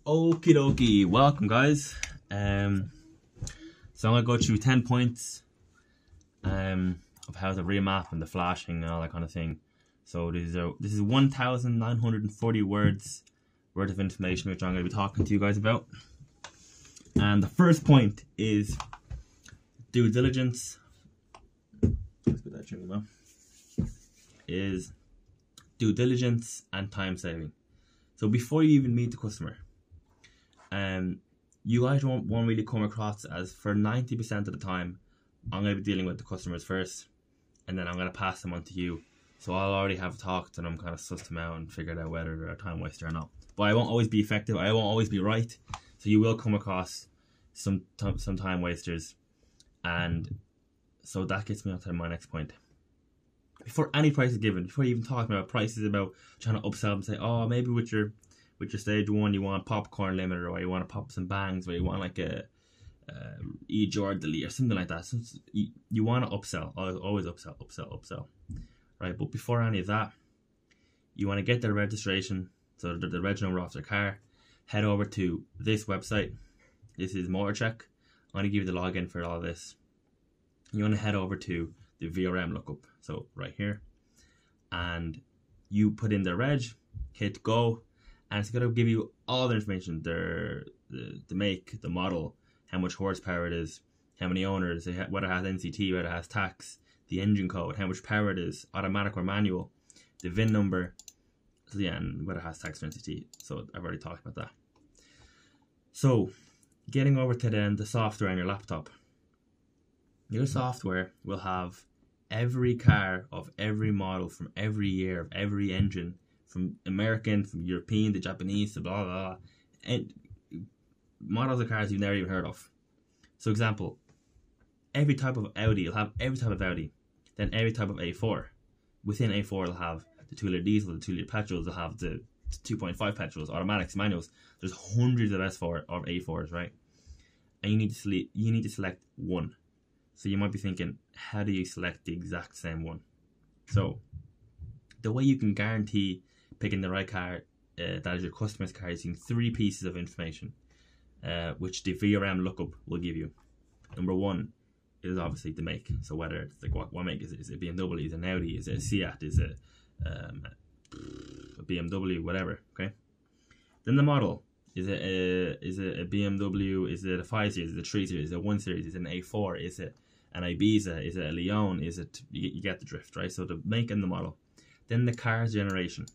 Okie dokie, welcome guys. So I'm gonna go through 10 points of how to remap and the flashing and all that kind of thing. So this is 1,940 words worth of information which I'm gonna be talking to you guys about. And the first point is due diligence. Let's put that through now. Is due diligence and time saving. So before you even meet the customer, you guys won't really come across as, for 90% of the time, I'm going to be dealing with the customers first, and then I'm going to pass them on to you. So I'll already have talked and I'm kind of sussed them out and figured out whether they're a time waster or not. But I won't always be effective. I won't always be right. So you will come across some time wasters, and so that gets me on to my next point. Before any price is given, before you even talk about prices, about trying to upsell and say, oh, maybe with your stage one you want popcorn limiter, or you want to pop some bangs, or you want like a e-jord delete or something like that. So you want to upsell, always upsell, right? But before any of that, you want to get their registration, so the reg number off their car. Head over to this website. This is MotorCheck. I'm going to give you the login for all this. You want to head over to the VRM lookup, so right here, and you put in their reg, hit go, and it's going to give you all the information: the make, the model, how much horsepower it is, how many owners, whether it has NCT, whether it has tax, the engine code, how much power it is, automatic or manual, the VIN number, so yeah, and whether it has tax or NCT. So I've already talked about that. So getting over to then the software on your laptop. Your software will have every car of every model from every year of every engine, from American, from European, to Japanese, to blah blah blah, and models of cars you've never even heard of. So example, every type of Audi, you'll have every type of Audi. Then every type of A4. Within A4 it'll have the 2-litre diesel, the 2-litre petrols, they'll have the 2.5 petrols, automatics, manuals. There's hundreds of S4 or A4s, right? And you need to select one. So you might be thinking, how do you select the exact same one? So the way you can guarantee picking the right car that is your customer's car is using 3 pieces of information, which the VRM lookup will give you. Number 1 is obviously the make. So whether it's like what make is it? Is it BMW? Is it an Audi? Is it a Seat? Is it a BMW? Whatever. Okay. Then the model. Is it a BMW? Is it a 5 Series? Is it a 3 Series? Is it a 1 Series? Is it an A4? Is it an Ibiza? Is it a Leon? Is it, you get the drift, right? So the make and the model. Then the car's generation.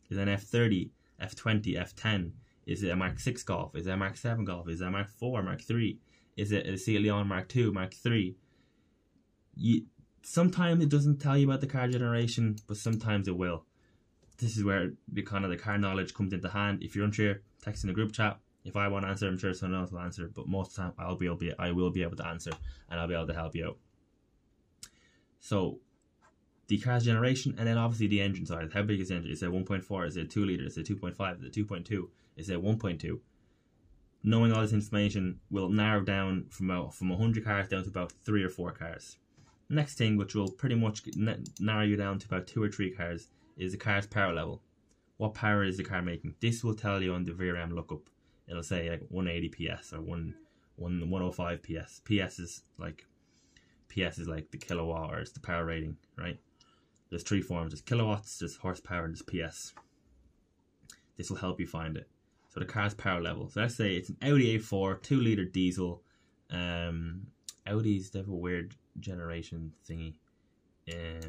Is it an F30, F20, F10? Is it a Mark 6 Golf? Is it a Mark 7 Golf? Is it a Mark 4, Mark 3? Is it a Seat Leon Mark 2, Mark 3? Sometimes it doesn't tell you about the car generation, but sometimes it will. This is where the car knowledge comes into hand. If you're unsure, text in the group chat. If I want to answer, I'm sure someone else will answer, but most of the time I will be able to answer, and I'll be able to help you out. So the car's generation, and then obviously the engine size. How big is the engine? Is it 1.4? Is it 2 litre? Is it 2.5? Is it 2.2? Is it 1.2? Knowing all this information will narrow down from 100 cars down to about 3 or 4 cars. Next thing, which will pretty much narrow you down to about 2 or 3 cars, is the car's power level. What power is the car making? This will tell you on the VRM lookup. It'll say like 180 PS or 105 PS. PS is like the kilowatt, or it's the power rating, right? There's 3 forms. There's kilowatts, there's horsepower, and there's PS. This will help you find it. So the car's power level. So let's say it's an Audi A4, 2-litre diesel. Audis, they have a weird generation thingy. How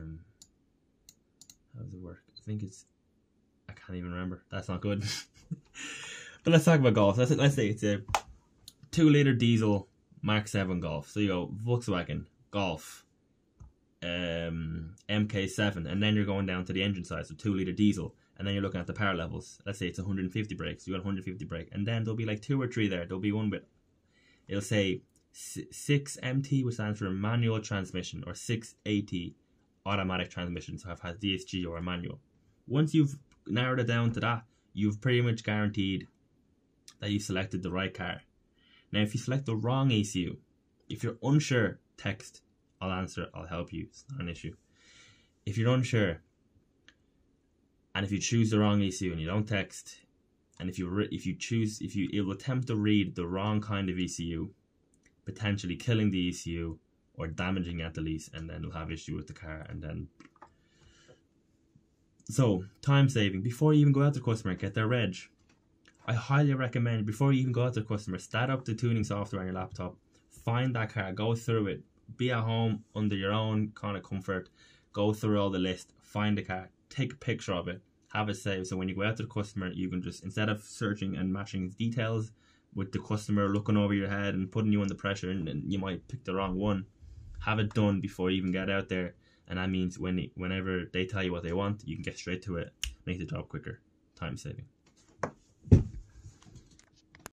does it work? I can't even remember. That's not good. But let's talk about Golf. Let's say it's a 2-litre diesel Mark 7 Golf. So you go Volkswagen, Golf, MK7, and then you're going down to the engine size, so 2-litre diesel, and then you're looking at the power levels. Let's say it's 150 brakes. You got 150 brake, and then there'll be like 2 or 3 there. There'll be one with, it'll say 6MT, which stands for manual transmission, or 6AT, automatic transmission. So it has DSG or a manual. Once you've narrowed it down to that, you've pretty much guaranteed that you selected the right car. Now, if you select the wrong ECU, if you're unsure, text. I'll answer. I'll help you. It's not an issue. If you're unsure, and if you choose the wrong ECU and you don't text, And if it will attempt to read the wrong kind of ECU, potentially killing the ECU or damaging it at the least, and then it'll have issue with the car. And then, so time saving, before you even go out to the customer, get their reg. I highly recommend, before you even go out to the customer, start up the tuning software on your laptop, find that car, go through it, be at home under your own kind of comfort, go through all the list, find the car, take a picture of it, have it saved, so when you go out to the customer, you can just, instead of searching and matching details with the customer looking over your head and putting you under pressure, and you might pick the wrong one, have it done before you even get out there. And that means whenever they tell you what they want, you can get straight to it, make the job quicker, time saving.